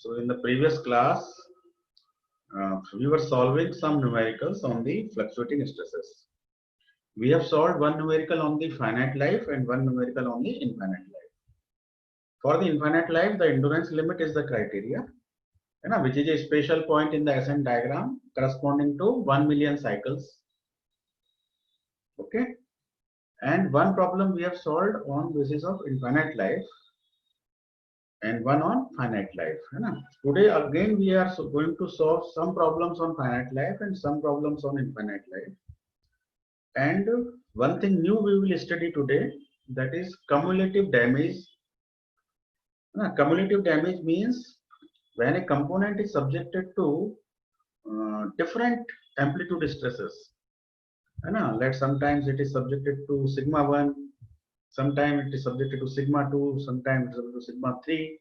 So in the previous class, we were solving some numericals on the fluctuating stresses. We have solved one numerical on the finite life and one numerical on the infinite life. For the infinite life, the endurance limit is the criteria, which is a special point in the ascent diagram corresponding to 1 million cycles. Okay. And one problem we have solved on basis of infinite life and one on finite life. Today again we are going to solve some problems on finite life and some problems on infinite life. And one thing new we will study today, that is cumulative damage. Cumulative damage means when a component is subjected to different amplitude stresses. Let sometimes it is subjected to sigma 1, sometimes it is subjected to sigma 2, sometimes it is subjected to sigma 3.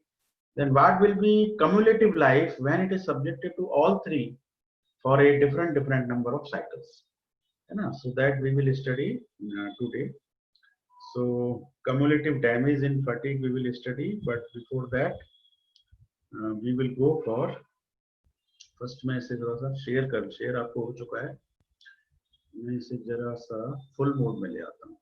Then what will be cumulative life when it is subjected to all three for a different number of cycles. So that we will study today. So cumulative damage in fatigue we will study, but before that we will go for first मैं इसे जरा सा share आपको हो चुका है, मैं इसे जरा सा फुल मोड में ले आता हूँ.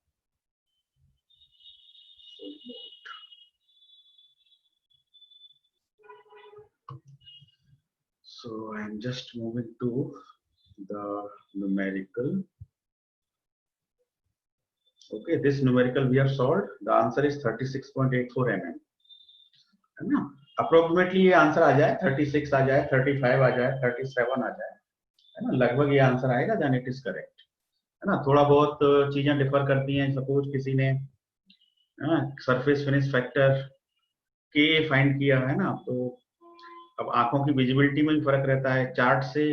So I am just moving to the numerical. Okay, this numerical we have solved. The answer is 36.84 mm. है ना? Approximately ये आंसर आ जाए 36 आ जाए 35 आ जाए 37 आ जाए, है ना? लगभग ये आंसर आएगा, then it is correct. है ना? थोड़ा बहुत चीजें डिफर करती हैं. सपोज किसी ने सरफेस फिनिश फैक्टर के फाइंड किया है ना, तो अब आंखों की विजिबिलिटी में भी फर्क रहता है. चार्ट से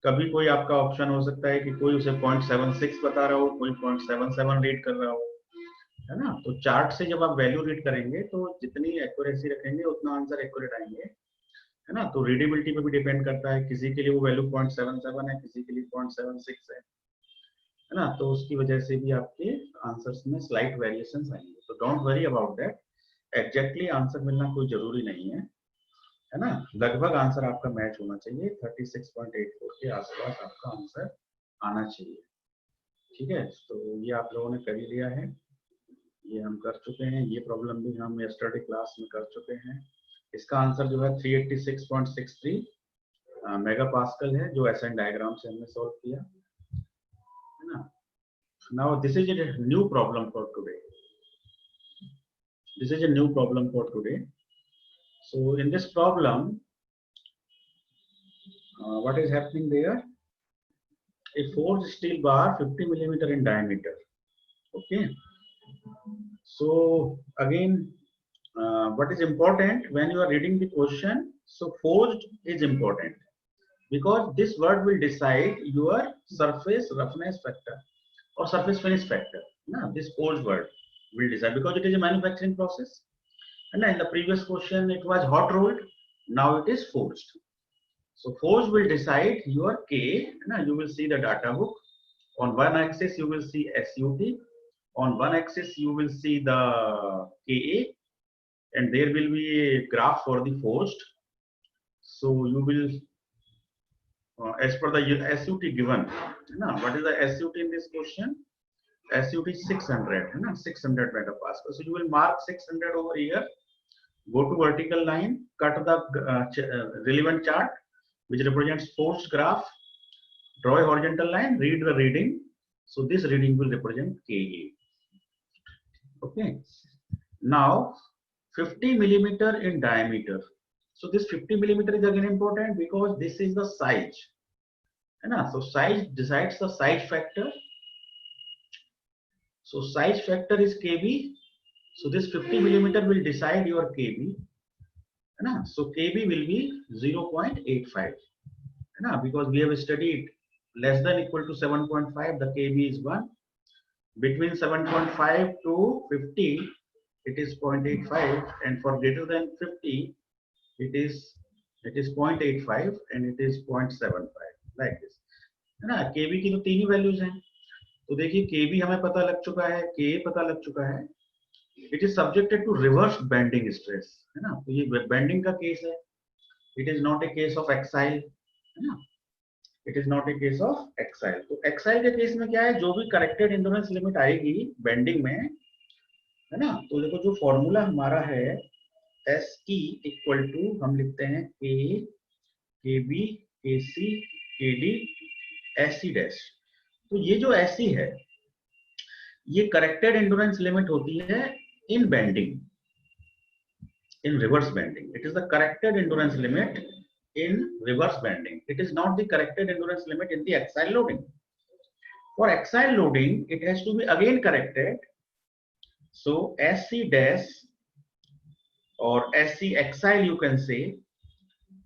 कभी कोई आपका ऑप्शन हो सकता है कि कोई उसे 0.76 बता रहा हो, कोई 0.77 रीड कर रहा हो, है ना. तो चार्ट से जब आप वैल्यू रीड करेंगे तो जितनी एक्यूरेसी रखेंगे उतना आंसर एक्यूरेट आएंगे, है ना. तो रीडेबिलिटी पे भी डिपेंड करता है. किसी के लिए वो वैल्यू 0.77 है, किसी के लिए 0.76 है ना. तो उसकी वजह से भी आपके आंसर्स में स्लाइट वेरिएशंस आएंगे. तो don't worry about that. Exactly answer मिलना कोई जरूरी नहीं है, है ना. लगभग आंसर आपका मैच होना चाहिए. 36.84 के आसपास आपका आंसर आना चाहिए. ठीक है. तो ये आप लोगों ने कर ही लिया है, ये हम कर चुके हैं. ये प्रॉब्लम भी हम यस्टरडे क्लास में कर चुके हैं. इसका आंसर जो है 386.63 मेगा पास्कल है, जो एसएन डायग्राम से हमने सॉल्व किया, है ना. Now this is a new problem for today. This is a new problem for today. So in this problem, what is happening there? A forged steel bar 50 millimeter in diameter. Okay. So again, what is important when you are reading the question? So forged is important because this word will decide your surface roughness factor or surface finish factor. Now this forged word will decide because it is a manufacturing process. And in the previous question it was hot rolled, now it is forged. So forged will decide your K. You will see the data book. On one axis you will see SUT, on one axis you will see the KA, and there will be a graph for the forged. So you will as per the SUT given, what is the SUT in this question? SUT 600, 600 megapascal. So you will mark 600 over here, go to vertical line, cut the relevant chart which represents forced graph, draw a horizontal line, read the reading. So this reading will represent KA. Okay. Now 50 millimeter in diameter. So this 50 millimeter is again important because this is the size. So size decides the size factor. So size factor is KB. So this 50 millimeter will decide your KB. So KB will be 0.85. Because we have studied less than equal to 7.5, the KB is 1. Between 7.5 to 50, it is 0.85, and for greater than 50, it is 0.85 and it is 0.75, like this. KB की तो तीन ही values हैं. तो देखिए KB हमें पता लग चुका है, Ka पता लग चुका है. It is subjected to reverse bending stress, है ना. तो ये बेंडिंग का केस है. It is not a case of axle, है ना, it is not a case of axle. तो एक्साइल के केस में क्या है, जो भी करेक्टेड एंड्योरेंस लिमिट आएगी बेंडिंग में, है ना, तो देखो जो फॉर्मूला हमारा है एस ई इक्वल टू हम लिखते हैं के, के B, K C, K D, S C dash. तो ये जो एस सी है ये करेक्टेड एंड्योरेंस लिमिट होती है इन bending, in reverse bending. It is the corrected endurance limit in reverse bending. It is not the corrected endurance limit in the axial loading. For axial loading, it has to be again corrected. So SC dash or SC axial you can say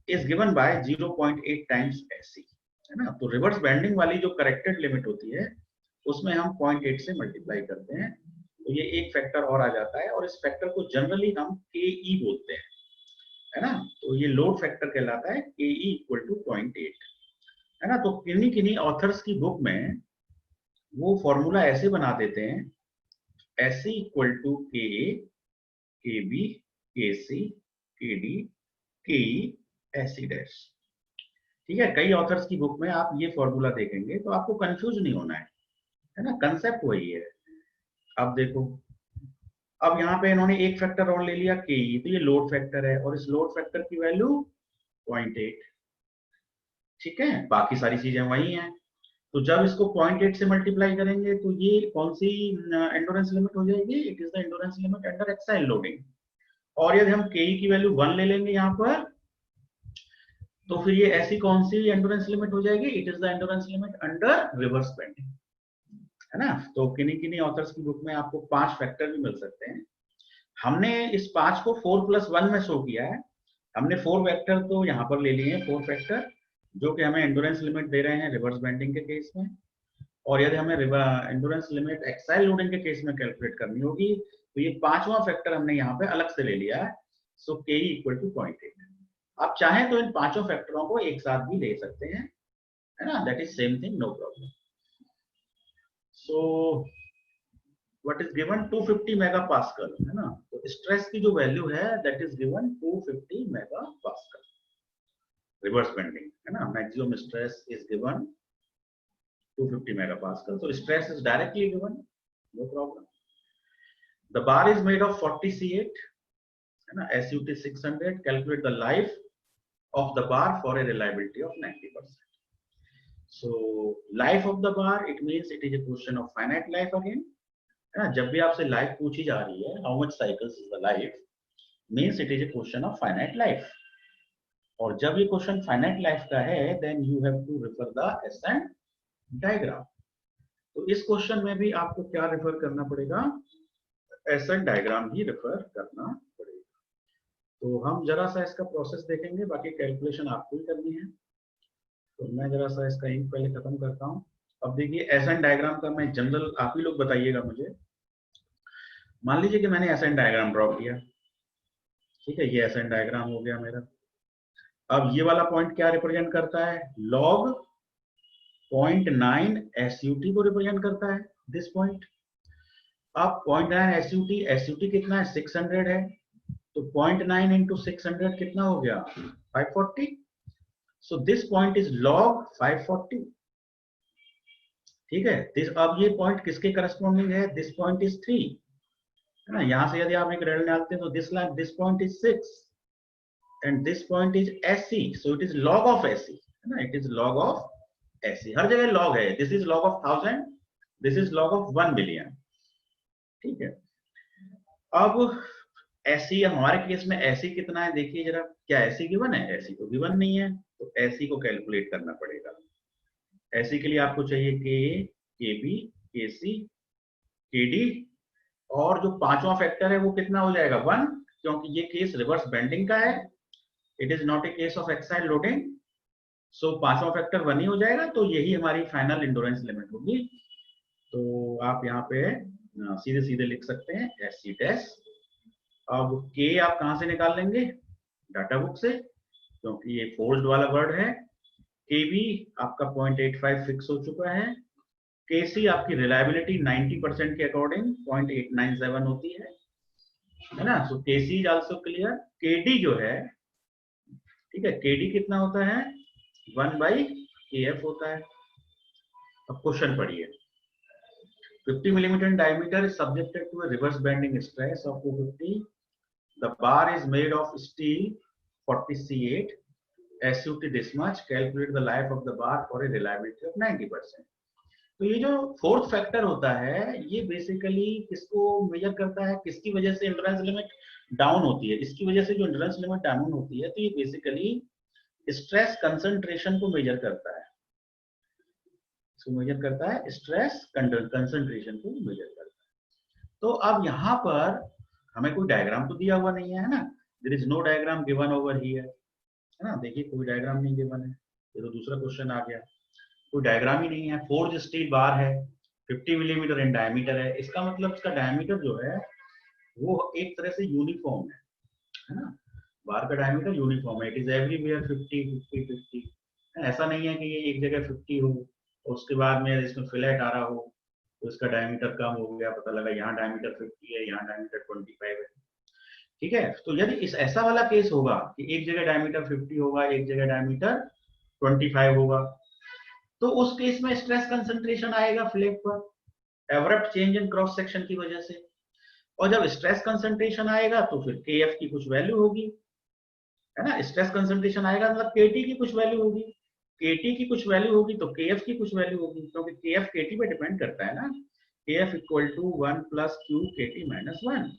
is given by 0.8 times SC, है ना। तो reverse bending वाली जो corrected limit होती है उसमें हम 0.8 से मल्टीप्लाई करते हैं, तो ये एक फैक्टर और आ जाता है, और इस फैक्टर को जनरली हम के बोलते हैं, है ना। तो ये लोड फैक्टर कहलाता है के इक्वल टू 0.8, है ना। तो किन्हीं किन्हीं ऑथर्स की बुक में वो फॉर्मूला ऐसे बना देते हैं, एस इक्वल टू के ए, के B, K C, K D, के ई, एस सी डैश। ठीक है, कई ऑथर्स की बुक में आप ये फॉर्मूला देखेंगे तो आपको कंफ्यूज नहीं होना है ना, कंसेप्ट वही है। अब देखो, अब यहाँ पे इन्होंने एक फैक्टर और ले लिया के, तो ये लोड फैक्टर है और इस लोड फैक्टर की वैल्यू 0.8, ठीक है, बाकी सारी चीजें वही हैं। तो जब इसको 0.8 से मल्टीप्लाई करेंगे तो ये कौन सी एंड्योरेंस लिमिट हो जाएगी, it is the endurance limit under axial loading. और यदि हम के की वैल्यू 1 ले लेंगे यहाँ पर, तो फिर ये ऐसी कौन सी एंड्योरेंस लिमिट हो जाएगी, it is the endurance limit under reverse bending, है ना। तो किन्हीं किन्हीं ऑथर्स की बुक में आपको 5 फैक्टर भी मिल सकते हैं। हमने इस 5 को 4+1 में शो किया है। हमने 4 वेक्टर तो यहाँ पर ले लिए हैं, 4 फैक्टर जो कि हमें एंड्योरेंस लिमिट दे रहे हैं रिवर्स बेंडिंग के केस में, और यदि हमें एंड्योरेंस लिमिट एक्साइल लोडिंग के केस में कैलकुलेट करनी होगी तो ये 5वां फैक्टर हमने यहाँ पे अलग से ले लिया है। सो के इक्वल टू 0.8। आप चाहें तो इन 5 फैक्टरों को एक साथ भी ले सकते हैं, है ना, that is same thing, no problem. So what is given 250 megapascal, है ना। तो स्ट्रेस की जो वैल्यू है that is given 250 megapascal reverse bending, है ना। Maximum stress is given 250 megapascal. So stress is directly given, no problem. The bar is made of 40 C8, है ना, SUT 600. Calculate the life of the bar for a reliability of 90%. So life of the bar, it means it is a question of finite life again, है ना। जब भी आपसे life पूछी जा रही है, how much cycles is the life, means it is a question of finite life. और जब ये क्वेश्चन फाइनाइट लाइफ का है, then you have to refer the SN diagram. तो इस क्वेश्चन में भी आपको क्या रेफर करना पड़ेगा, एसएन डायग्राम ही रेफर करना पड़ेगा। तो हम जरा सा इसका प्रोसेस देखेंगे, बाकी कैलकुलेशन आपको ही करनी है। तो मैं जरा सा इसका इंक पहले खत्म करता हूं। अब देखिए एसएन डायग्राम का मैं जनरल, आप ही लोग बताइएगा मुझे। मान लीजिए कि मैंने एसएन डायग्राम ड्रॉ किया, ठीक है, ये एसएन डायग्राम हो गया मेरा। अब ये वाला पॉइंट क्या रिप्रेजेंट करता है, लॉग 0.9 SUT को रिप्रेजेंट करता है, दिस पॉइंट। अब 0.9 SUT कितना है, 600 है, तो 0.9 इंटू 600 कितना हो गया, 540। So this point is log 540, ठीक है। अब ये पॉइंट किसके करस्पॉन्डिंग है, दिस पॉइंट इज 3, है ना। यहां से यदि आप एक रेड डालते हैं तो this point is 6 and this point is SC, so it is log of SC, है ना, it is log of SC। हर जगह लॉग है, this is log of 1000, this is log of 1 million, ठीक है। अब SC, हमारे केस में SC कितना है, देखिए जरा, क्या SC गिवन है, SC तो गिवन नहीं है, तो SC को कैलकुलेट करना पड़ेगा। SC के लिए आपको चाहिए के, KB, KC, KD, और जो 5वां फैक्टर है वो कितना हो जाएगा, 1, क्योंकि ये केस रिवर्स बेंडिंग का है, it is not a case of axial loading. So 5वां फैक्टर 1 ही हो जाएगा, तो यही हमारी फाइनल एंड्योरेंस लिमिट होगी। तो आप यहाँ पे सीधे सीधे लिख सकते हैं SC डैश। अब K आप कहां से निकाल लेंगे, डाटा बुक से, क्योंकि ये फोर्स्ड वाला वर्ड है। KB आपका 0.85 फिक्स हो चुका है। KC आपकी रिलायबिलिटी 90% के अकॉर्डिंग 0.897 होती है ना। सो KC is also clear. KD जो है ठीक है, KD कितना होता है 1/KF होता है। अब क्वेश्चन पढ़िए, 50 millimeter in diameter is subjected to a reverse bending stress of 250. The bar is made of steel 40C8. SUT this much. Calculate the life of the bar for a reliability of 90%. तो ये जो fourth factor होता है ये basically किसको major करता है, किसकी वजह से एंड्योरेंस लिमिट डाउन होती है, इसकी वजह से जो एंड्योरेंस लिमिट डाउन होती है तो ये बेसिकली स्ट्रेस कंसंट्रेशन को मेजर करता है, इसको मेजर करता है, स्ट्रेस कंसंट्रेशन को मेजर करता है। तो अब यहाँ पर हमें कोई डायग्राम तो दिया हुआ नहीं है ना, there is no diagram given over here, है ना, देखिए कोई डायग्राम नहीं गिवन है, ये तो दूसरा क्वेश्चन आ गया, कोई डायग्राम ही नहीं है। फोर्ज स्टील बार है, 50 मिलीमीटर इन डायमीटर है, इसका मतलब इसका डायमीटर जो है वो एक तरह से यूनिफॉर्म है ना, बार का डायमीटर यूनिफॉर्म है, इट इज एवरीवेयर 50 50 50, ऐसा नहीं है कि ये एक जगह 50 हो और उसके बाद में इसमें फिलेट आ रहा हो तो इसका डायमीटर कम हो गया, पता लगा यहाँ डायमीटर 50 है, यहाँ डायमीटर 25 है। ठीक है, तो यदि इस ऐसा वाला केस होगा कि एक जगह डायमीटर 50 होगा, एक जगह डायमीटर 25 होगा, तो उस केस में स्ट्रेस कंसंट्रेशन आएगा फ्लैट पर abrupt change in cross section की वजह से, और जब स्ट्रेस कंसंट्रेशन आएगा तो फिर KF की कुछ वैल्यू होगी, है ना, स्ट्रेस कंसंट्रेशन आएगा मतलब KT की कुछ वैल्यू होगी, KT की कुछ वैल्यू होगी तो KF की कुछ वैल्यू होगी, क्योंकि KF KT पे डिपेंड करता है ना, KF equal to 1 plus Q KT minus 1,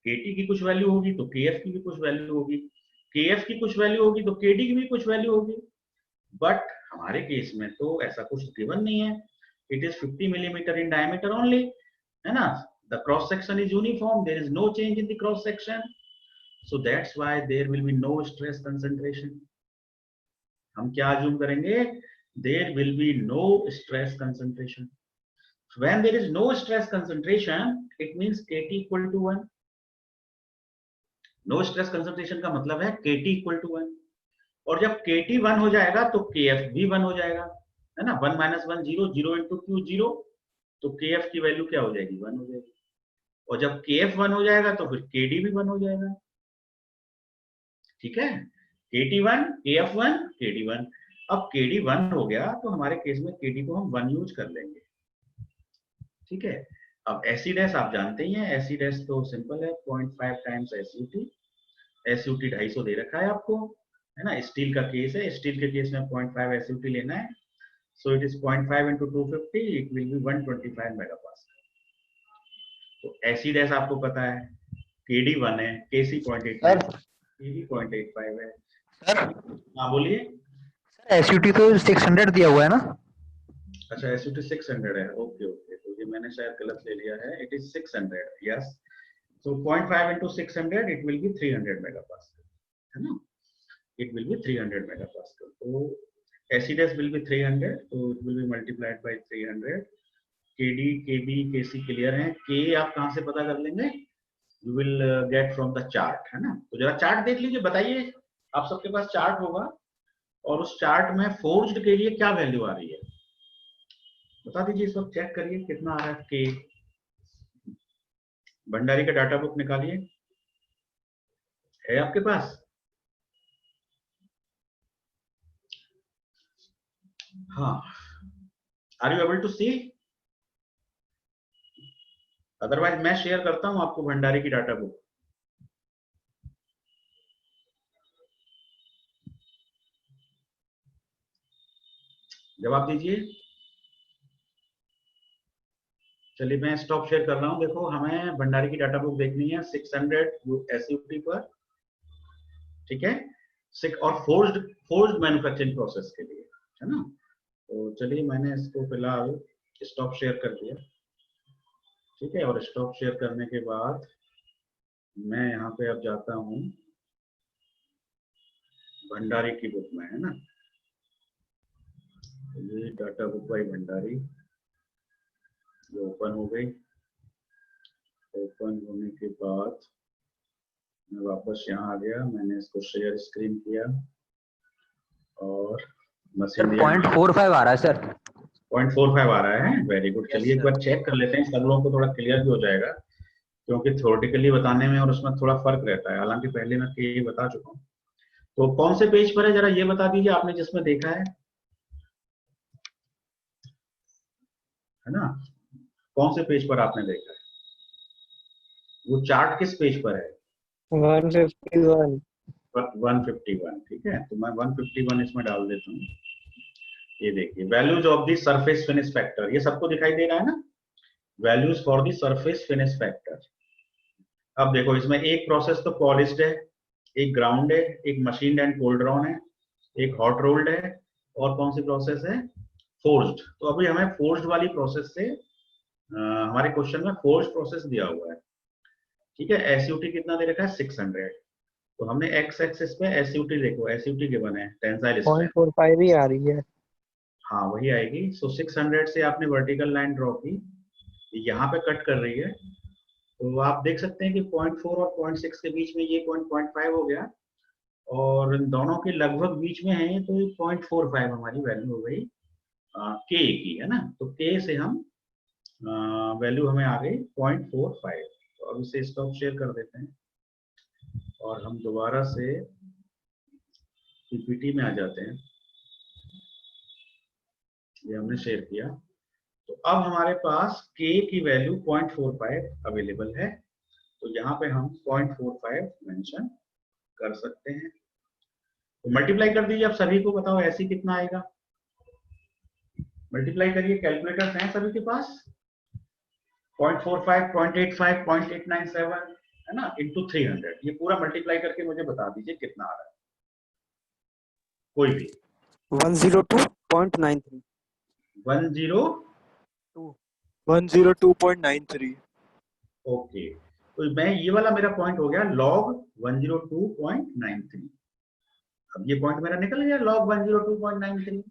KT की कुछ वैल्यू होगी तो KF की भी कुछ वैल्यू होगी, KF की कुछ वैल्यू होगी तो KT की भी कुछ वैल्यू होगी, बट हमारे केस में तो ऐसा कुछ गिवन नहीं है, it is 50 millimetre in diameter only, है ना, the cross section is uniform, there is no change in the cross section, so that's why there will be no stress concentration. हम क्या अज्यूम करेंगे, there will be no stress concentration, when there is no stress concentration it means KT equal to 1, no stress concentration का मतलब है KT equal to 1, और जब KT 1 हो जाएगा तो KF भी 1 हो जाएगा, है ना, 1 माइनस 1 0, 0 इंटू Q 0, तो KF की वैल्यू क्या हो जाएगी 1 हो जाएगी, और जब KF 1 हो जाएगा तो फिर KD भी 1 हो जाएगा। ठीक है, KT 1 KF 1 KD 1, अब KD 1 हो गया तो हमारे केस में KD को हम 1 यूज कर लेंगे। ठीक है, अब एसी डैश आप जानते ही हैं, एसी डैश तो सिंपल है 0.5 टाइम्स SUT, SUT 250 दे रखा है आपको, है ना, स्टील का केस है, स्टील के केस में 0.5 SUT लेना है, so it is 0.5 into 250, it will be 125 megapascal। तो एसी डैश आपको पता है KD 1 है, KC 0.85, KD 0.85 है सर। हाँ बोलिए सर SUT तो 600 दिया हुआ है ना? अच्छा SUT 600 है, ओके ओके, तो ये मैंने शायद गलत ले लिया है, it is 600, yes, so 0.5 into 600 it will be 300 megapascal, है ना, it will be 300 megapascal, तो AC dash will be 300, so it will be multiplied by 300, KD KB KC clear है, K आप कहाँ से पता कर लेंगे, you will get from the chart, है ना, तो जरा चार्ट देख लीजिए, बताइए आप सबके पास चार्ट होगा और उस चार्ट में फोर्ज्ड के लिए क्या वैल्यू आ रही है, बता दीजिए, इस वक्त चेक करिए कितना आ रहा है K, भंडारी का डाटा बुक निकालिए, है आपके पास, हाँ, are you able to see, otherwise मैं शेयर करता हूं आपको भंडारी की डाटा बुक, जवाब दीजिए। चलिए मैं स्टॉप शेयर कर रहा हूं, देखो हमें भंडारी की डाटा बुक देखनी है 600 SUT पर, ठीक है, और फोर्ज्ड मैन्युफैक्चरिंग प्रोसेस के लिए, है ना, तो चलिए मैंने इसको फिलहाल स्टॉप शेयर कर दिया, ठीक है, और स्टॉप शेयर करने के बाद मैं यहाँ पे अब जाता हूँ भंडारी की बुक में, है ना, ये डाटा बुक बाई भंडारी, ये ओपन हो गई, ओपन होने के बाद मैं वापस यहाँ आ गया, मैंने इसको शेयर स्क्रीन किया और मशीन 0.45 आ रहा है सर, 0.45 आ रहा है, वेरी गुड, चलिए एक बार चेक कर लेते हैं, सब लोगों को थोड़ा क्लियर भी हो जाएगा, क्योंकि थ्योरेटिकली बताने में और उसमें थोड़ा फर्क रहता है, हालांकि पहले मैं ये बता चुका हूँ, तो कौन से पेज पर है जरा ये बता दीजिए, आपने जिसमें देखा है ना, कौन से पेज पर आपने देखा है, वो चार्ट किस पेज पर है? 151। 151, ठीक है, तो मैं 151 इसमें डाल देता हूँ। ये देखिए, values of the surface finish factor, ये सबको दिखाई दे रहा है ना, values for the surface finish factor. अब देखो, इसमें एक प्रोसेस तो पॉलिश्ड है, एक ग्राउंड है, एक मशीन्ड एंड कोल्ड ड्रॉन है, एक हॉट रोल्ड है, और कौन सी प्रोसेस है? फोर्स्ड। तो अभी हमें फोर्स्ड वाली प्रोसेस से हमारे क्वेश्चन में फोर्स्ड प्रोसेस दिया हुआ है, ठीक है। एसयूटी कितना दे रखा है? 600। तो हमने एक्स एक्सिस पे एसयूटी देखो, एसयूटी गिवन है टेंसाइल स्ट्रेंथ, 0.45 ही आ रही है। हाँ वही आएगी। सो 600 से आपने वर्टिकल लाइन ड्रॉ की, यहाँ पे कट कर रही है, तो आप देख सकते हैं कि 0.4 और 0.6 के बीच में ये 0.5 हो गया, और इन दोनों के लगभग बीच में है, तो 0.45 हमारी वैल्यू हो गई के की, है ना। तो के से हम वैल्यू हमें आ गई 0.45। तो अब इसे स्टॉप शेयर कर देते हैं और हम दोबारा से पीपीटी में आ जाते हैं। ये हमने शेयर किया, तो अब हमारे पास k की वैल्यू 0.45 अवेलेबल है, तो यहाँ पे हम 0.45 मेंशन कर सकते हैं। तो मल्टीप्लाई कर दीजिए, अब सभी को बताओ ऐसे कितना आएगा, मल्टीप्लाई करिए, कैलकुलेटर्स हैं सभी के पास? 0.45, 0.85, 0.897, है ना, इंटू 300, ये पूरा मल्टीप्लाई करके मुझे बता दीजिए कितना आ रहा है, कोई भी। 102.93। 102.93। ओके, तो मैं ये वाला मेरा पॉइंट हो गया log 102.93। अब ये पॉइंट मेरा निकल गया log 102.93,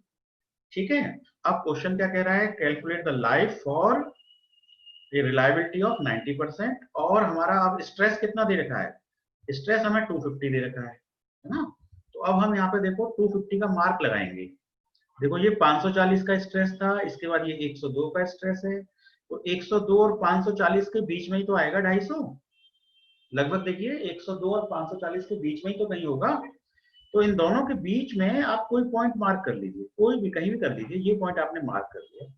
ठीक है। अब क्वेश्चन क्या कह रहा है? Calculate the life for a reliability of 90%, और हमारा अब स्ट्रेस कितना दे रखा है? स्ट्रेस हमें 250 दे रखा है ना। तो अब हम यहाँ पे देखो 250 का मार्क लगाएंगे। देखो ये 540 का स्ट्रेस था, इसके बाद ये 102 का स्ट्रेस है, तो 102 और 540 के बीच में ही तो आएगा 250 लगभग। देखिए 102 और 540 के बीच में ही तो कहीं होगा, तो इन दोनों के बीच में आप कोई पॉइंट मार्क कर लीजिए, कोई भी कहीं भी कर लीजिए। ये पॉइंट आपने मार्क कर लिया,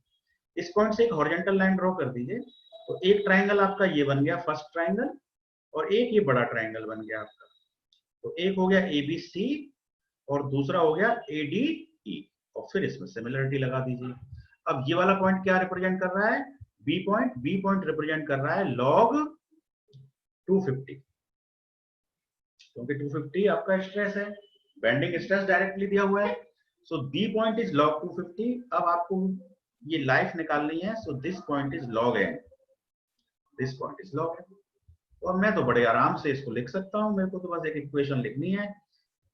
इस पॉइंट से एक हॉरिजॉन्टल लाइन ड्रॉ कर दीजिए, तो एक ट्राइंगल आपका ये बन गया फर्स्ट ट्राइंगल, और एक ये बड़ा ट्राइंगल बन गया आपका। तो एक हो गया ABC और दूसरा हो गया ADE, और फिर इसमें सिमिलरिटी लगा दीजिए। अब ये वाला पॉइंट क्या रिप्रेजेंट कर रहा है? बी पॉइंट रिप्रेजेंट कर रहा है log 250, क्योंकि 250 आपका स्ट्रेस है, बेंडिंग स्ट्रेस डायरेक्टली दिया हुआ है। सो बी पॉइंट इज log 250। अब आपको ये लाइफ निकालनी है, so this point is log n, this point is log n। और मैं तो बड़े आराम से इसको लिख सकता हूं, मेरे को तो बस एक इक्वेशन लिखनी है।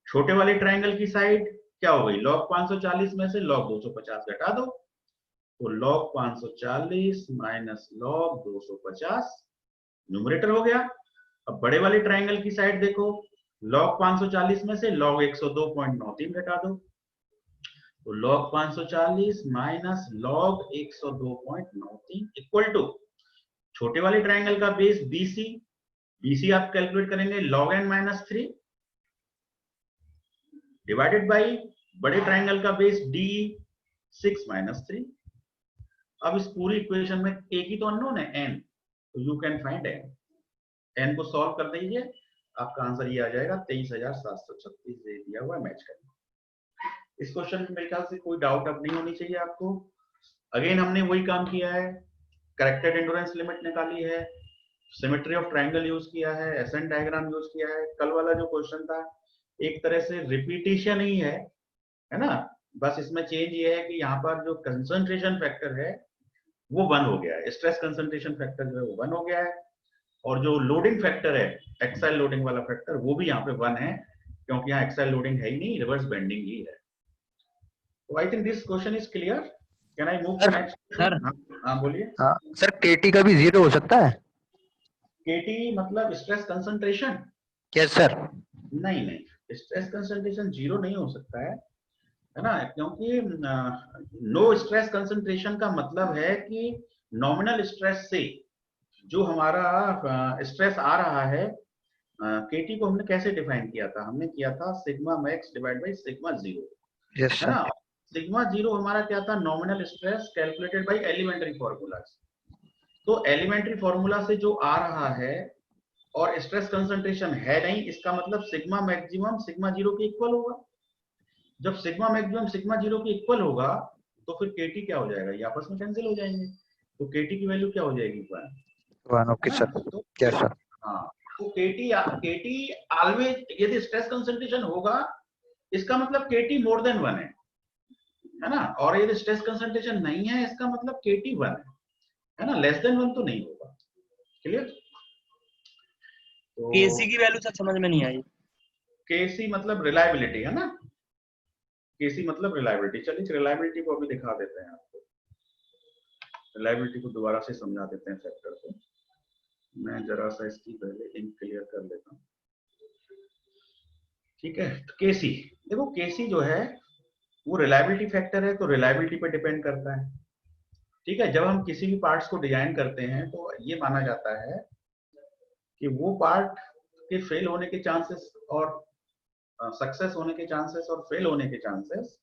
छोटे वाले ट्राइंगल की साइड क्या हो गई? log 540 में से log 250 घटा दो, तो log 540 माइनस log 250 न्यूमरेटर हो गया। अब बड़े वाले ट्राइंगल की साइड देखो, log 540 में से log 102.93 घटा दो, तो log 540 minus log 102.93 equal to छोटे वाले ट्राइंगल का बेस BC आप कैलकुलेट करेंगे log n minus 3 divided by बड़े ट्राइंगल का बेस DE 6 माइनस 3। अब इस पूरी इक्वेशन में एक ही तो अननोन है n, तो यू कैन फाइंड n को सॉल्व कर दीजिए, आपका आंसर ये आ जाएगा 23,736 दे दिया हुआ मैच करना। इस क्वेश्चन में मेरे ख्याल से कोई डाउट अब नहीं होनी चाहिए आपको। अगेन हमने वही काम किया है, करेक्टेड एंडोरेंस लिमिट निकाली है, सिमेट्री ऑफ ट्राइंगल यूज किया है, एसेंट डायग्राम यूज किया है। कल वाला जो क्वेश्चन था एक तरह से रिपीटिशन ही है ना, बस इसमें चेंज ये है कि यहाँ पर जो कंसंट्रेशन फैक्टर है वो 1 हो गया है, स्ट्रेस कंसंट्रेशन फैक्टर जो है वो 1 हो गया है, और जो लोडिंग फैक्टर है एक्साइल लोडिंग वाला फैक्टर वो भी यहाँ पे 1 है, क्योंकि यहाँ एक्साइल लोडिंग है ही नहीं, रिवर्स बेंडिंग ही है। तो I think this question is clear. Can I move to next? Sir हाँ बोलिए। सर KT का भी 0 हो सकता है? KT मतलब स्ट्रेस कंसंट्रेशन? Yes sir. नहीं, स्ट्रेस कंसंट्रेशन 0 नहीं हो सकता है ना, क्योंकि नो स्ट्रेस कंसंट्रेशन का मतलब है कि नॉमिनल स्ट्रेस से जो हमारा स्ट्रेस आ रहा है केटी को हमने कैसे डिफाइन किया था? हमने किया था sigma max divide by sigma zero, yes है सर। ना? सिग्मा जीरो हमारा क्या था? Nominal stress calculated by elementary formulas. तो एलिमेंट्री फॉर्मूला से जो आ रहा है और स्ट्रेस कंसंट्रेशन है नहीं, इसका मतलब सिग्मा मैक्सिमम सिग्मा जीरो के इक्वल होगा। जब सिग्मा मैक्सिमम सिग्मा जीरो के इक्वल होगा तो फिर केटी क्या हो जाएगा? ये आपस में कैंसिल हो जाएंगे, तो केटी की वैल्यू क्या हो जाएगी? 1 ओके है सर। ना? तो यस सर। हाँ, तो केटी केटी ऑलवेज, यदि स्ट्रेस कंसंट्रेशन होगा इसका मतलब केटी मोर देन 1 है ना? और यदि स्ट्रेस कंसंट्रेशन नहीं है इसका मतलब केटी 1 है ना? लेस देन 1 तो नहीं होगा। क्लियर? तो केसी की वैल्यू सर समझ में नहीं आई। केसी मतलब रिलायबिलिटी, है ना? केसी मतलब रिलायबिलिटी। चलिए रिलायबिलिटी को अभी दिखा देते हैं आपको, रिलायबिलिटी को दोबारा से समझा देते हैं फैक्टर को। मैं जरा सा इसकी पहले इंक क्लियर कर लेता हूँ, ठीक है? तो केसी, देखो केसी जो है वो रिलायबिलिटी फैक्टर है, तो रिलायबिलिटी पे डिपेंड करता है, ठीक है? जब हम किसी भी पार्ट्स को डिजाइन करते हैं तो ये माना जाता है कि वो पार्ट के फेल होने के चांसेस और सक्सेस होने के चांसेस और फेल होने के चांसेस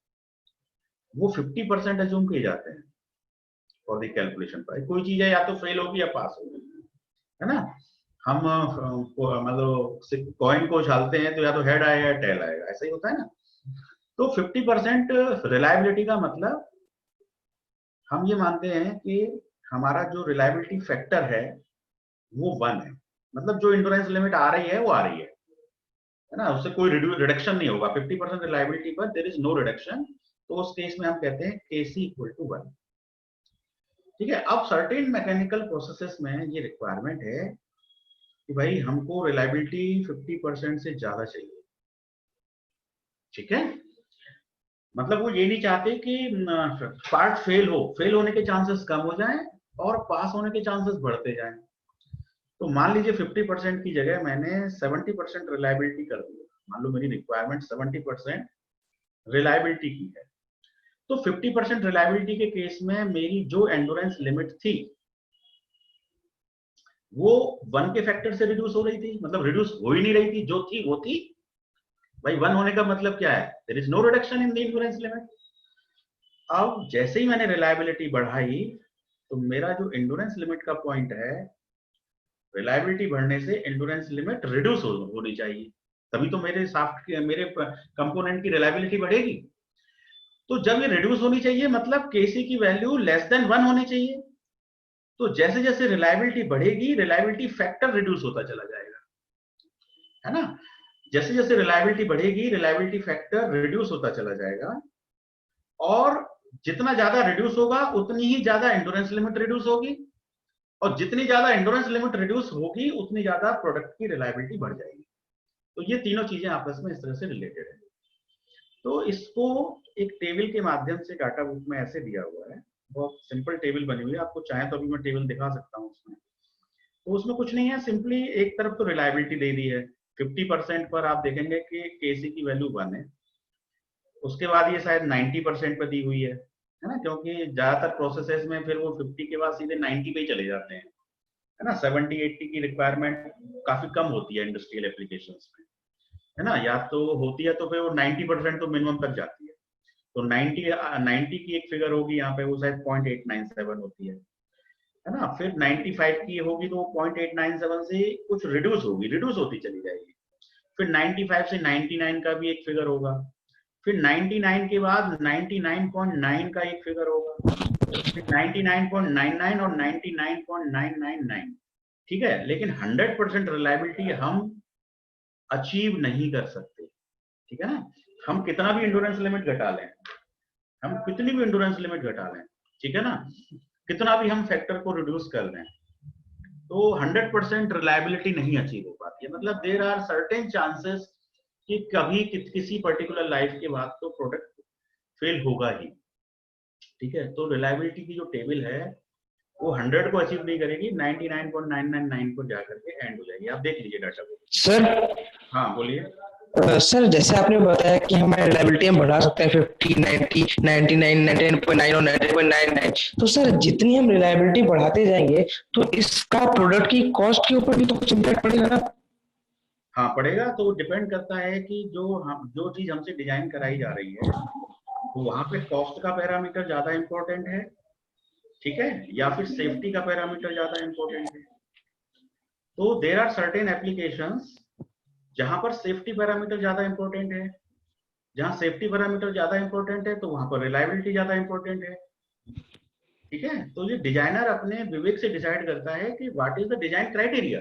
वो 50% अज्यूम किए जाते हैं फॉर द कैलकुलेशन पर। कोई चीज है या तो फेल होगी या पास होगी, है ना? हम मतलब कॉइन को उछालते हैं तो या तो हेड आएगा या टेल आएगा, ऐसा ही होता है ना? तो 50% रिलायबिलिटी का मतलब हम ये मानते हैं कि हमारा जो रिलायबिलिटी फैक्टर है वो 1 है, मतलब जो इंड्योरेंस लिमिट आ रही है वो आ रही है ना? उससे कोई रिडक्शन नहीं होगा। 50% रिलायबिलिटी पर देयर इज नो रिडक्शन, तो उस केस में हम कहते हैं केसी इक्वल टू 1, ठीक है? अब सर्टेन मैकेनिकल प्रोसेसेस में ये रिक्वायरमेंट है कि भाई हमको रिलायबिलिटी 50% से ज्यादा चाहिए, ठीक है? मतलब वो ये नहीं चाहते कि पार्ट फेल होने के चांसेस कम हो जाएं और पास होने के चांसेस बढ़ते जाएं। तो मान लीजिए 50% की जगह मैंने 70% रिलायबिलिटी कर दी, मान लो मेरी रिक्वायरमेंट 70% रिलायबिलिटी की है, तो 50% रिलायबिलिटी के केस में मेरी जो एंडोरेंस लिमिट थी वो 1 के फैक्टर से रिड्यूस हो रही थी, मतलब रिड्यूस हो ही नहीं रही थी, जो थी वो थी। भाई 1 होने का मतलब क्या है? There is no reduction in the endurance limit. अब जैसे ही मैंने रिलायबिलिटी बढ़ाई तो मेरा जो एंडोरेंस लिमिट का पॉइंट है, रिलायबिलिटी बढ़ने से एंडोरेंस लिमिट रिड्यूस होनी चाहिए, तभी तो मेरे कंपोनेंट की रिलायबिलिटी बढ़ेगी। तो जब ये रिड्यूस होनी चाहिए मतलब केसी की वैल्यू लेस देन 1 होनी चाहिए। तो जैसे जैसे रिलायबिलिटी बढ़ेगी रिलायबिलिटी फैक्टर रिड्यूस होता चला जाएगा, है ना? जैसे जैसे रिलायबिलिटी बढ़ेगी रिलायबिलिटी फैक्टर रिड्यूस होता चला जाएगा, और जितना ज्यादा रिड्यूस होगा उतनी ही ज्यादा एंडोरेंस लिमिट रिड्यूस होगी, और जितनी ज्यादा एंडोरेंस लिमिट रिड्यूस होगी उतनी ज्यादा प्रोडक्ट की रिलायबिलिटी बढ़ जाएगी। तो ये तीनों चीजें आपस में इस तरह से रिलेटेड है। तो इसको एक टेबल के माध्यम से डाटा बुक में ऐसे दिया हुआ है, बहुत सिंपल टेबल बनी हुई है, आपको चाहे तो अभी मैं टेबल दिखा सकता हूँ उसमें। तो उसमें कुछ नहीं है, सिंपली एक तरफ तो रिलायबिलिटी दे दी है, 50% पर आप देखेंगे कि केसी की वैल्यू 1 है, उसके बाद ये शायद 90% पर दी हुई है ना? क्योंकि ज्यादातर प्रोसेसेस में फिर वो 50 के बाद सीधे 90 पे ही चले जाते हैं, है ना? 70-80 की रिक्वायरमेंट काफी कम होती है इंडस्ट्रियल एप्लीकेशंस में, है ना? या तो होती है तो फिर वो 90% तो मिनिमम तक जाती है। तो 90 की एक फिगर होगी यहाँ पे, वो शायद 0.897 होती है ना? फिर 95 की होगी तो 0.897 से कुछ रिड्यूस होगी, रिड्यूस होती चली जाएगी। फिर 95 से 99 का भी एक फिगर होगा, फिर 99 के बाद 99.9 का एक फिगर होगा, फिर 99.99 और 99.999, ठीक है? लेकिन 100% रिलायबिलिटी हम अचीव नहीं कर सकते, ठीक है ना? हम कितना भी एंडोरेंस लिमिट घटा लें, हम कितनी भी एंडोरेंस लिमिट घटा लें, ठीक है ना, कितना भी हम फैक्टर को रिड्यूस कर दें, तो 100% रिलायबिलिटी नहीं अचीव हो पाती है। मतलब देयर आर सर्टेन चांसेस कि कभी किसी पर्टिकुलर लाइफ के बाद तो प्रोडक्ट फेल होगा ही, ठीक है? तो रिलायबिलिटी की जो टेबल है वो 100 को अचीव नहीं करेगी, 99.999 को जाकर के एंड हो जाएगी। आप देख लीजिए डाटा को। सर हाँ बोलिए। सर जैसे आपने बताया कि हमारे रिलायबिलिटी हम बढ़ा सकते हैं 50, 90, 99, 99.9 और 99.99, तो सर जितनी हम रिलायबिलिटी बढ़ाते जाएंगे तो इसका प्रोडक्ट की कॉस्ट के ऊपर भी तो कुछ इम्पैक्ट पड़ेगा ना? हाँ पड़ेगा, तो डिपेंड करता है कि जो चीज हमसे डिजाइन कराई जा रही है तो वहां पे कॉस्ट का पैरामीटर ज्यादा इंपॉर्टेंट है, ठीक है, या फिर सेफ्टी का पैरामीटर ज्यादा इंपॉर्टेंट है। तो देर आर सर्टेन एप्लीकेशंस जहां पर सेफ्टी पैरामीटर ज्यादा इंपॉर्टेंट है। जहां सेफ्टी पैरामीटर ज्यादा इंपॉर्टेंट है तो वहां पर रिलायबिलिटी ज्यादा इंपॉर्टेंट है, ठीक है। तो ये डिजाइनर अपने विवेक से डिसाइड करता है कि what is the design criteria.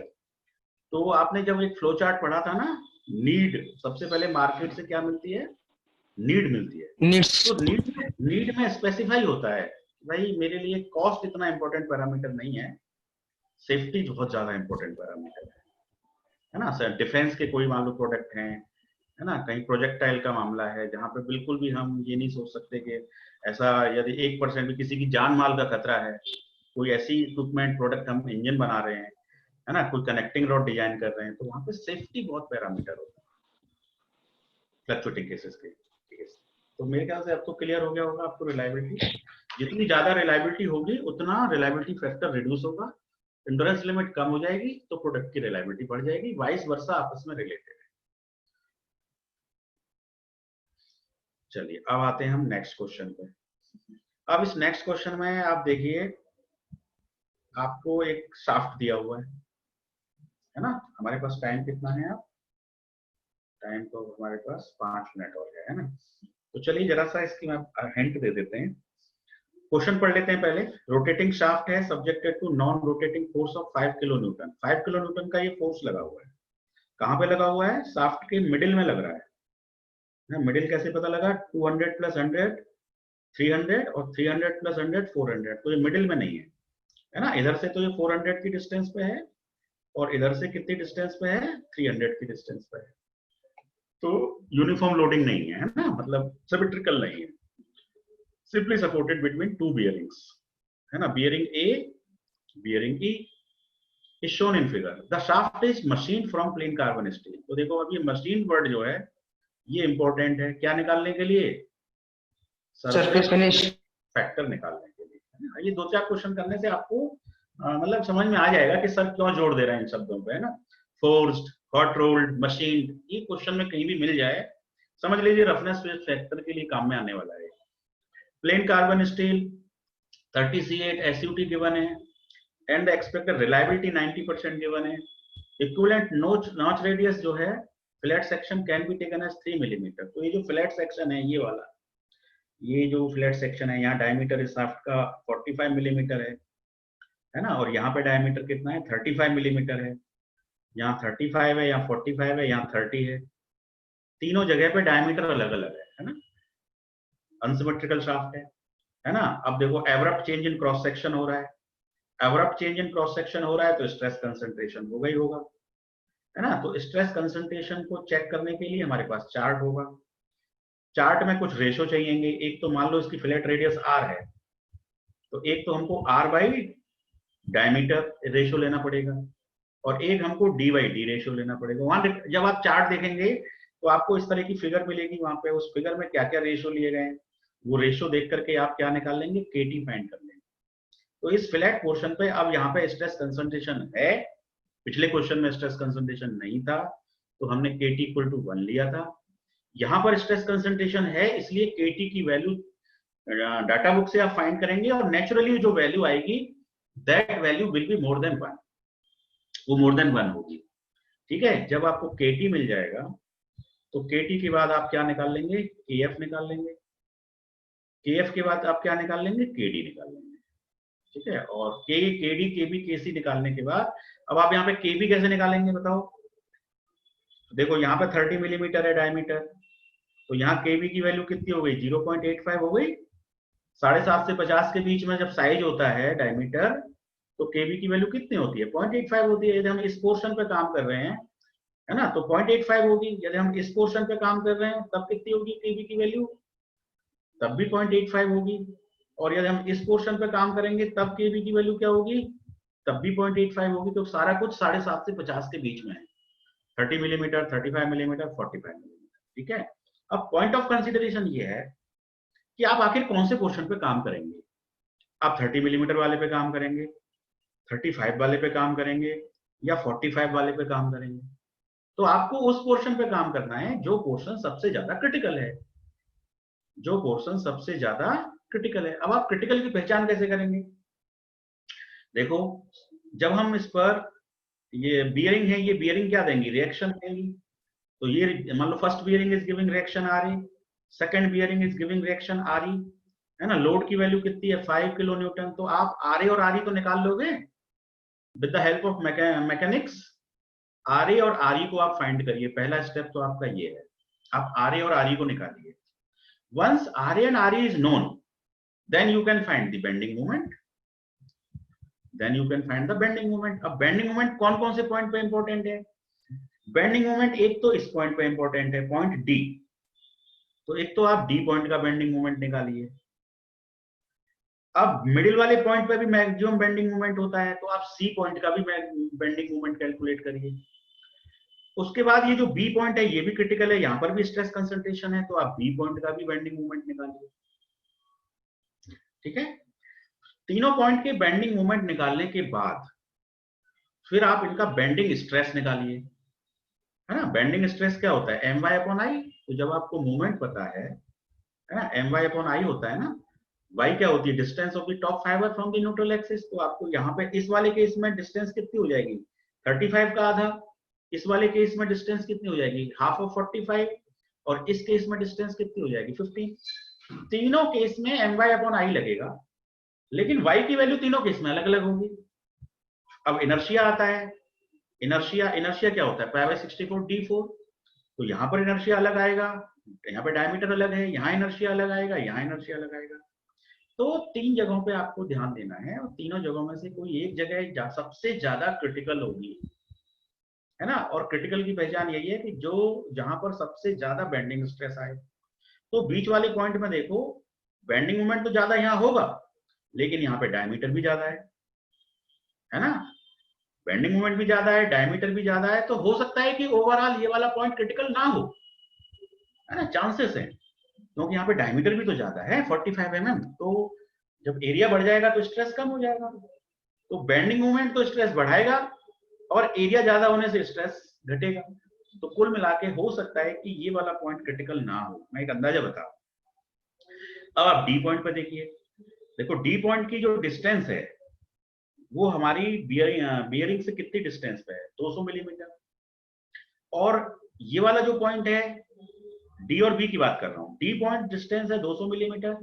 तो आपने जब एक फ्लो चार्ट पढ़ा था ना, नीड, सबसे पहले मार्केट से क्या मिलती है, नीड मिलती है। नीड्स। तो नीड में स्पेसिफाई होता है भाई मेरे लिए कॉस्ट इतना इंपॉर्टेंट पैरामीटर नहीं है, सेफ्टी बहुत ज्यादा इंपॉर्टेंट पैरामीटर है ना सर। डिफेंस के कोई मान लो प्रोडक्ट हैं, है ना, कहीं प्रोजेक्टाइल का मामला है जहां पे बिल्कुल भी हम ये नहीं सोच सकते कि ऐसा यदि 1% भी किसी की जान माल का खतरा है, कोई ऐसी इक्विपमेंट प्रोडक्ट हम इंजन बना रहे हैं, है ना, कोई कनेक्टिंग रॉड डिजाइन कर रहे हैं, तो वहां पे सेफ्टी बहुत पैरामीटर होता है फ्लक्चुएटिंग केसेस के, ठीक है। तो मेरे ख्याल से अब तो क्लियर हो गया होगा आपको। रिलायबिलिटी, जितनी ज्यादा रिलायबिलिटी होगी उतना रिलायबिलिटी फैक्टर रिड्यूस होगा, इंड्योरेंस लिमिट कम हो जाएगी तो प्रोडक्ट की रिलायबिलिटी बढ़ जाएगी, वाइस वर्सा आपस में रिलेटेड है। चलिए अब आते हैं हम नेक्स्ट क्वेश्चन पे। अब इस नेक्स्ट क्वेश्चन में आप देखिए, आपको एक शाफ्ट दिया हुआ है ना। हमारे पास टाइम कितना है, अब टाइम तो हमारे पास 5 मिनट और है ना। तो चलिए जरा सा इसकी मैं हिंट दे देते हैं। क्वेश्चन पढ़ लेते हैं पहले। रोटेटिंग शाफ्ट है subjected to non rotating force of 5 kilo newton. 5 kilo newton का ये फोर्स लगा हुआ है। कहां पे लगा हुआ है, शाफ्ट के मिडिल में लग रहा है। मिडिल कैसे पता लगा, 200 प्लस 100 300 और 300 प्लस 100 400, तो ये मिडिल में नहीं है ना। इधर से तो ये 400 की डिस्टेंस पे है और इधर से कितनी डिस्टेंस पे है, 300 की डिस्टेंस पे है। तो यूनिफॉर्म लोडिंग नहीं है ना, मतलब सिमेट्रिकल नहीं है। Simply supported between two bearings, है ना, bearing A, bearing E is shown in figure. The shaft is machine from plane carbon steel. तो देखो अब ये मशीन वर्ड जो है ये इंपॉर्टेंट है, क्या निकालने के लिए, सरफेस फिनिश। फैक्टर निकालने के लिए। ये 2-4 क्वेश्चन करने से आपको मतलब समझ में आ जाएगा कि सर क्यों जोड़ दे रहे हैं इन शब्दों पे, है ना। फोर्स्ड, हॉट रोल्ड, मशीन, ये क्वेश्चन में कहीं भी मिल जाए समझ लीजिए रफनेस फैक्टर के लिए काम में आने वाला है। Plain carbon steel 30 C8 SUT given है and the expected reliability 90% given है। इक्विवेलेंट नॉच रेडियस जो है flat section can be taken as 3 millimeter. तो ये जो फ्लैट सेक्शन है ये वाला, ये जो फ्लैट सेक्शन है, यहाँ डायमीटर इस शाफ्ट का 45 मिलीमीटर है ना, और यहाँ पे डायमीटर कितना है, 35 मिलीमीटर है। यहाँ 35 है, यहाँ 45 है, यहाँ 30 है। तीनों जगह पे डायमीटर अलग अलग है ना। अनसिमेट्रिकल शाफ्ट है ना। अब देखो abrupt change in cross section हो रहा है। Abrupt change in cross section हो रहा है तो स्ट्रेस कंसंट्रेशन होगा ही होगा, है ना। तो स्ट्रेस कंसंट्रेशन को चेक करने के लिए हमारे पास चार्ट होगा। चार्ट में कुछ रेशो चाहिएंगे। एक तो मान लो इसकी फ्लैट रेडियस r है, तो एक तो हमको r बाई डायमीटर रेशो लेना पड़ेगा और एक हमको d बाई डी रेशो लेना पड़ेगा। वहां जब आप चार्ट देखेंगे तो आपको इस तरह की फिगर मिलेगी, वहां पे उस फिगर में क्या क्या रेशो लिए गए हैं वो रेशो देख करके आप क्या निकाल लेंगे, KT फाइंड कर लेंगे। तो इस फ्लैट पोर्शन पे अब यहाँ पे स्ट्रेस कंसंट्रेशन है, पिछले क्वेश्चन में स्ट्रेस कंसंट्रेशन नहीं था तो हमने KT इक्वल टू 1 लिया था। यहाँ पर स्ट्रेस कंसंट्रेशन है इसलिए KT की वैल्यू डाटा बुक से आप फाइंड करेंगे और नेचुरली जो वैल्यू आएगी that value will be more than 1, वो मोर देन 1 होगी, ठीक है। जब आपको KT मिल जाएगा तो KT के बाद आप क्या निकाल लेंगे, KF निकाल लेंगे। KF के बाद आप क्या निकाल लेंगे, KD निकाल लेंगे, ठीक है। और KD, KB, KC निकालने के बाद अब आप यहाँ पे KB कैसे निकालेंगे बताओ। देखो यहाँ पे 30 मिलीमीटर है डायमीटर, तो यहाँ KB की वैल्यू कितनी हो गई, 0.85 हो गई। 7.5 से 50 के बीच में जब साइज होता है डायमीटर तो KB की वैल्यू कितनी होती है, 0.85 होती है। यदि हम इस पोर्शन पे काम कर रहे हैं, है ना, तो 0.85 होगी। यदि हम इस पोर्शन पे काम कर रहे हैं तब कितनी होगी KB की वैल्यू, तब भी 0.85 होगी। और यदि हम इस पोर्शन पे काम करेंगे तब KB की वैल्यू क्या होगी, तब भी 0.85 होगी। तो सारा कुछ 7.5 से 50 के बीच में है, 30 मिलीमीटर, 35 मिलीमीटर, 45 मिलीमीटर, ठीक है। अब पॉइंट ऑफ कंसिडरेशन ये है कि आप आखिर कौन से पोर्शन पे काम करेंगे। आप 30 मिलीमीटर वाले पे काम करेंगे, 35 वाले पे काम करेंगे या 45 वाले पे काम करेंगे। तो आपको उस पोर्शन पे काम करना है जो पोर्शन सबसे ज्यादा क्रिटिकल है, जो पोर्शन सबसे ज्यादा क्रिटिकल है। अब आप क्रिटिकल की पहचान कैसे करेंगे? देखो, जब हम इस पर, ये बियरिंग है, ये बियरिंग क्या देंगी? रिएक्शन देंगी। तो ये मान लो first bearing is giving reaction R E, second bearing is giving reaction R E, है ना। लोड की वैल्यू कितनी है? 5 किलो न्यूटन। तो आप आर ए और आर ई तो निकाल लोगे with the help of mechanics. R A और आर ई को आप फाइंड करिए, पहला स्टेप तो आपका ये है, आप आर ए और आर ई को निकालिए। Once R A and R E is known, then you can find the bending moment, then you can find the bending moment. अब बेंडिंग मोमेंट कौन कौन से पॉइंट पे इंपॉर्टेंट है? बेंडिंग मोमेंट एक तो इस पॉइंट पे इंपॉर्टेंट है, पॉइंट डी। तो एक तो आप डी पॉइंट का बेंडिंग मोमेंट निकालिए। अब मिडिल वाले पॉइंट पे भी मैक्सिमम बेंडिंग मोमेंट होता है, तो आप सी पॉइंट का भी बेंडिंग मोमेंट कैलकुलेट करिए। उसके बाद ये जो बी पॉइंट है, ये भी क्रिटिकल है, यहां पर भी स्ट्रेस कंसंट्रेशन है, तो आप बी पॉइंट का भी बेंडिंग मोमेंट निकालिए। ठीक है, तीनों पॉइंट के बेंडिंग मोमेंट निकालने के बाद फिर आप इनका बेंडिंग स्ट्रेस निकालिए, है ना। बेंडिंग स्ट्रेस क्या होता है? M Y upon I. तो जब आपको मूवमेंट पता है ना, एम वाई अपॉन आई होता है ना। वाई क्या होती है? Distance of the top fibre from the neutral axis. तो आपको यहाँ पे इस वाले केस में डिस्टेंस कितनी हो जाएगी? 35 का आधा। इस वाले केस में डिस्टेंस कितनी हो जाएगी? Half of 45। और इस केस में डिस्टेंस कितनी हो जाएगी? 15। तीनों केस में एम वाई अपॉन आई लगेगा, लेकिन वाई की वैल्यू तीनों केस में अलग अलग होगी। अब इनर्शिया आता है। इनर्शिया क्या होता है? Pi by 64 d4। तो यहाँ पर इनर्शिया अलग आएगा, यहाँ पे डायमीटर अलग है, यहाँ इनर्शिया अलग आएगा, यहाँ इनर्शिया अलग आएगा। तो तीन जगहों पे आपको ध्यान देना है, और तीनों जगहों में से कोई एक जगह सबसे ज्यादा क्रिटिकल होगी, है ना। और क्रिटिकल की पहचान यही है कि जो जहां पर सबसे ज्यादा बेंडिंग स्ट्रेस आए। तो बीच वाले पॉइंट में देखो, बेंडिंग मोमेंट तो ज्यादा यहाँ होगा, लेकिन यहाँ पे डायमीटर भी ज्यादा है ना। बेंडिंग मोमेंट भी ज्यादा है, डायमीटर भी ज्यादा है, तो हो सकता है कि ओवरऑल ये वाला पॉइंट क्रिटिकल ना हो, है ना। चांसेस है, क्योंकि यहाँ पे डायमीटर भी तो ज्यादा है 45 mm। तो जब एरिया बढ़ जाएगा तो स्ट्रेस कम हो जाएगा। तो बेंडिंग मोमेंट तो स्ट्रेस बढ़ाएगा, और एरिया ज्यादा होने से स्ट्रेस घटेगा। तो कुल मिला के हो सकता है कि ये वाला पॉइंट क्रिटिकल ना हो। मैं एक अंदाजा बता, अब आप डी पॉइंट पे देखिए। देखो, डी पॉइंट की जो डिस्टेंस है वो हमारी बियरिंग से कितनी डिस्टेंस पे है? 200 मिलीमीटर। और ये वाला जो पॉइंट है, डी और बी की बात कर रहा हूं, डी पॉइंट डिस्टेंस है 200 मिलीमीटर,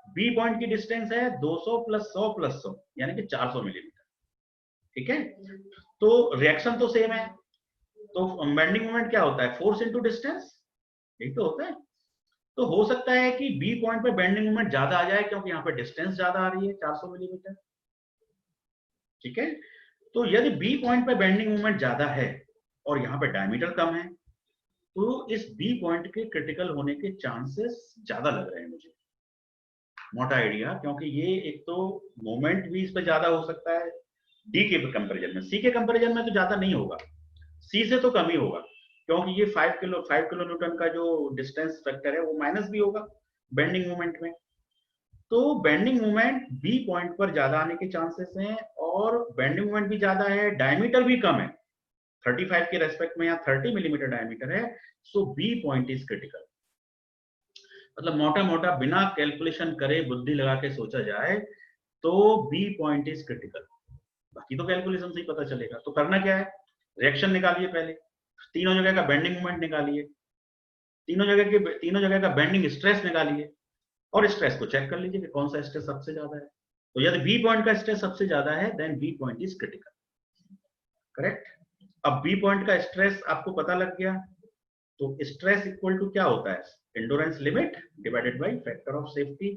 बी पॉइंट की डिस्टेंस है 200 प्लस 100 प्लस 100, यानी कि 400 मिलीमीटर। ठीक है, तो रिएक्शन तो सेम है। तो बेंडिंग मोमेंट क्या होता है? फोर्स इंटू डिस्टेंस, यही तो होता है। तो हो सकता है कि बी पॉइंट पे बेंडिंग मोमेंट ज्यादा आ जाए, क्योंकि यहाँ पे डिस्टेंस ज्यादा आ रही है 400 मिलीमीटर। ठीक है, तो यदि बी पॉइंट पे बेंडिंग मोमेंट ज्यादा है और यहाँ पे डायमीटर कम है, तो इस बी पॉइंट के क्रिटिकल होने के चांसेस ज्यादा लग रहे हैं मुझे, मोटा आइडिया। क्योंकि ये एक तो मोमेंट भी इस पे ज्यादा हो सकता है डी के कंपैरिजन में, सी के कंपैरिजन में तो ज्यादा नहीं होगा, सी से तो कम ही होगा, क्योंकि ये 5 किलो न्यूटन का जो डिस्टेंस फैक्टर है वो माइनस भी होगा बेंडिंग मोमेंट में। तो बेंडिंग मोमेंट बी पॉइंट पर ज्यादा आने के चांसेस हैं, और बेंडिंग मोमेंट भी ज्यादा है, डायमीटर भी कम है 35 के रेस्पेक्ट में, यहाँ 30 मिलीमीटर डायमीटर है। सो बी पॉइंट इज क्रिटिकल। मतलब मोटा मोटा बिना कैलकुलेशन करे, बुद्धि लगा के सोचा जाए तो बी पॉइंट इज क्रिटिकल। बाकी तो कैलकुलेशन से ही पता चलेगा। तो करना क्या है? रिएक्शन निकालिए पहले, तीनों जगह का बेंडिंग मोमेंट निकालिए, तीनों जगह का बेंडिंग स्ट्रेस निकालिए, और स्ट्रेस को चेक कर लीजिए कि कौन सा स्ट्रेस सबसे ज्यादा है। तो यदि बी पॉइंट का स्ट्रेस सबसे ज्यादा है, then B point is critical. Correct. अब बी पॉइंट का स्ट्रेस आपको पता लग गया, तो स्ट्रेस इक्वल टू क्या होता है? Endurance limit divided by factor of safety.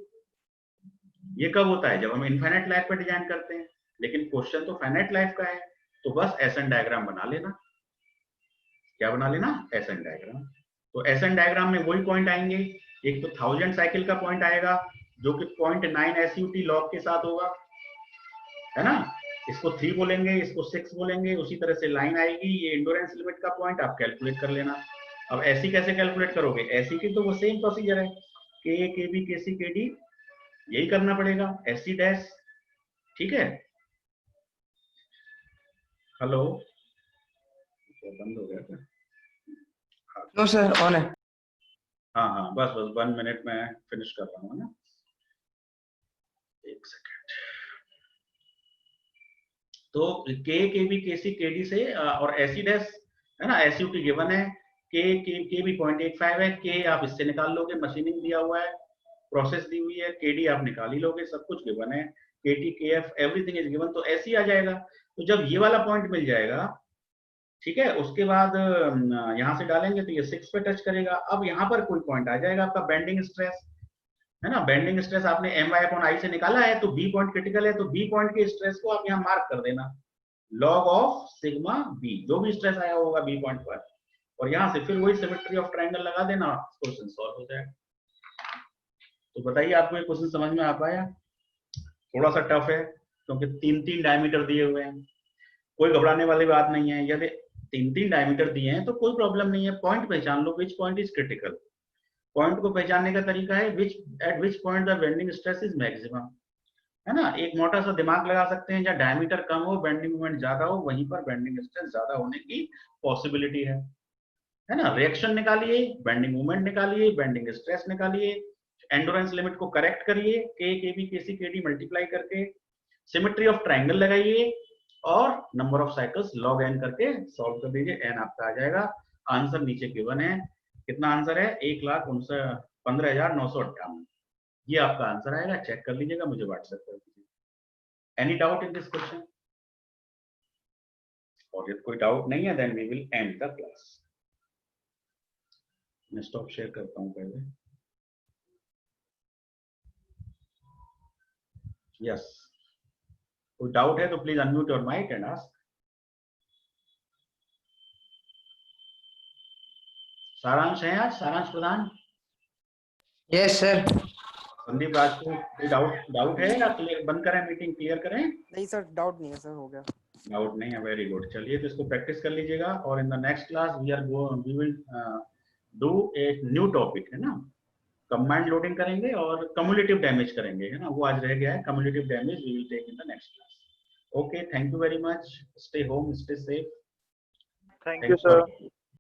ये कब होता है? जब हम इनफाइनाइट लाइफ पर डिजाइन करते हैं, लेकिन क्वेश्चन तो फाइनाइट लाइफ का है। तो बस एसएन डायग्राम बना लेना। क्या बना लेना? SN diagram. तो एसएन डायग्राम में वही पॉइंट आएंगे। एक तो 1000 साइकिल का पॉइंट आएगा, जो कि 0.9 SUT लॉग के साथ होगा, है ना। इसको 3 बोलेंगे, इसको 6 बोलेंगे, उसी तरह से लाइन आएगी। ये एंडोरेंस लिमिट का पॉइंट आप कैलकुलेट कर लेना। अब एसी कैसे कैलकुलेट करोगे? एसी की तो वो सेम प्रोसीजर है, के के B K C K D, यही करना पड़ेगा, एसी डैश। ठीक है, हेलो, बंद हो गया क्या? नो सर ऑन है। हाँ हाँ, बस बस 1 मिनट में फिनिश कर रहा हूँ ना, 1 सेकेंड। तो के B K C K D से और एसी डैश है ना, एस यू टी गिवन है, के बी 0.85 है, के आप इससे निकाल लोगे, मशीनिंग दिया हुआ है, प्रोसेस दी हुई है, के डी आप निकाल ही लोगे, सब कुछ गिवन है, के टी के एफ एवरीथिंग इज गिवन, तो ऐसे ही आ जाएगा। तो जब ये वाला पॉइंट मिल जाएगा, ठीक है, उसके बाद यहाँ से डालेंगे तो ये 6 पे टच करेगा। अब यहाँ पर कोई पॉइंट आ जाएगा आपका बेंडिंग स्ट्रेस, है ना, बेंडिंग स्ट्रेस आपने my/i से निकाला है, तो बी पॉइंट क्रिटिकल है, तो बी पॉइंट के स्ट्रेस को आप यहाँ मार्क कर देना, log ऑफ सिग्मा बी, जो भी स्ट्रेस आया होगा बी पॉइंट पर, और यहाँ से फिर वही सिमेट्री ऑफ ट्रायंगल लगा देना, क्वेश्चन सॉल्व हो जाएगा। तो बताइए आपको ये क्वेश्चन समझ में आ पाया? थोड़ा सा टफ है क्योंकि 3 डायमीटर दिए हुए हैं, कोई घबराने वाली बात नहीं है। यदि 3 डायमीटर दिए हैं तो कोई प्रॉब्लम नहीं है, पॉइंट पहचान लो, which point is critical. Point को पहचानने का तरीका है at which point the bending stress is maximum, है ना। एक मोटा सा दिमाग लगा सकते हैं, जहाँ डायमीटर कम हो, बेंडिंग मोमेंट ज्यादा हो, वहीं पर बेंडिंग स्ट्रेस ज्यादा होने की पॉसिबिलिटी है ना। रिएक्शन निकालिए, बेंडिंग मोमेंट निकालिए, बेंडिंग स्ट्रेस निकालिए, एंडोरेंस लिमिट को करेक्ट करिए, K B K C K D multiply करके, सिमेट्री ऑफ ट्रायंगल लगाइए, और number of cycles log N करके सॉल्व कर दीजिए, एन आपका आ जाएगा। आंसर नीचे गिवन है, कितना आंसर है? 1,15,958, ये आपका आंसर आएगा। चेक कर लीजिएगा, मुझे व्हाट्सएप कर दीजिए। Any doubt in this question? और यदि कोई डाउट नहीं है then we will end the class. मैं स्टॉप शेयर करता हूं पहले। यस, कोई डाउट है तो please unmute your mic and ask. Saransh है आज, सारांश प्रधान, यस सर। संदीप राजपूत, कोई डाउट है या क्लियर? बंद करें मीटिंग, क्लियर करें? नहीं सर, डाउट नहीं है सर, हो गया। डाउट नहीं है, वेरी गुड। चलिए तो इसको प्रैक्टिस कर लीजिएगा, और in the next class we will do a new topic, है ना, कंबाइंड लोडिंग करेंगे और कम्युलेटिव डैमेज करेंगे, है ना, वो आज रह गया है। Cumulative damage we will take in the next class. Okay, thank you very much, stay home, stay safe. Thank you sir.